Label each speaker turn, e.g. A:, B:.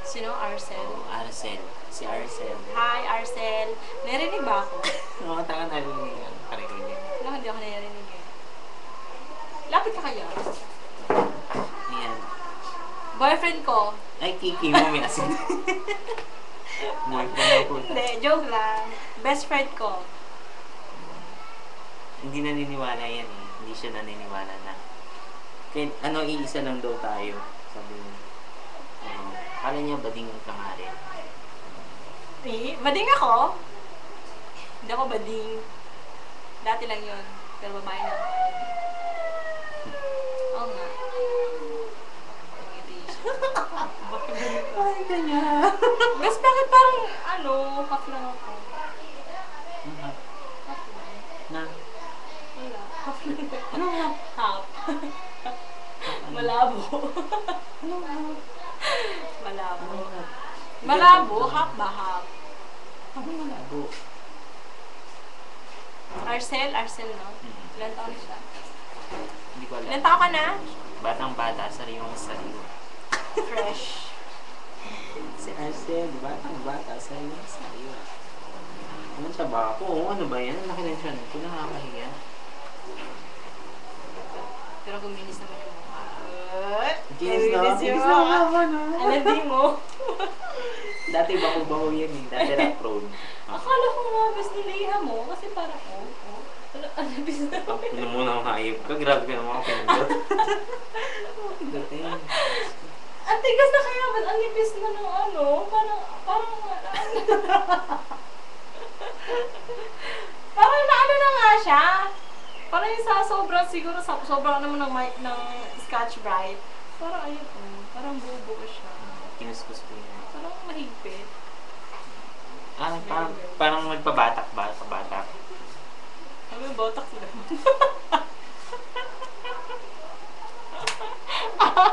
A: Sino? Arcel?
B: Oo, Arcel. Si Arcel.
A: Hi, Arcel. Narinig ba ako?
B: Oo, taka narinig ang parinig.
A: Wala, hindi ako narinig eh. Lapit ka kaya?
B: Ayan.
A: Boyfriend ko.
B: Ay, kiki mo, may asin. Boyfriend ako.
A: Hindi, joke lang. Best friend ko.
B: Hindi naniniwala yan eh. Hindi siya naniniwala na. Kaya, iisa lang daw tayo. Sabi niya. Kala niya bading ka nga rin.
A: Eh, bading ako? Hindi ako bading. Dati lang yun. Pero babae na ako. Oo nga. Ngiti siya. Bakit ganito?
B: Ay, kanya.
A: Guys, bakit parang, half lang ako. Half lang.
B: Na?
A: Wala. Half lang.
B: Ano nga?
A: Half. Malabo.
B: Ano nga?
A: Malabo.
B: Ano nga?
A: Malabo? Half ba half?
B: Ano malabo?
A: Arcel, no? Ilan taon siya?
B: Hindi ko alam.
A: Ilan taon ka na?
B: Batang bata, sariwang sariwa.
A: Fresh.
B: Si Arcel, batang bata, sariwang sariwa. Ano siya ba ako? Ano ba yan? Ang laki ng tiyan ko, nakakahiya.
A: Pero guminis naman yung mukha.
B: Ginis na.
A: Guminis yung
B: Ginis na
A: mukha.
B: naman ha.
A: Alandi mo.
B: Dati bako-bako yan eh. Dati rock road.
A: Akala ko nga, bes niliha mo. Kasi parang, alabis na.
B: Ano muna ang hayop ka? Grabe ka naman ako pinindot. Pinindot eh.
A: Ang tigas na kaya, ba't ang nipis na ng Parang, parang na nga siya. Parang yung sa sobrang, siguro sobrang naman ng Scotch Brite. Parang parang buo siya.
B: Kinuskus ko yan.
A: Parang mahigpit.
B: Parang nagpabata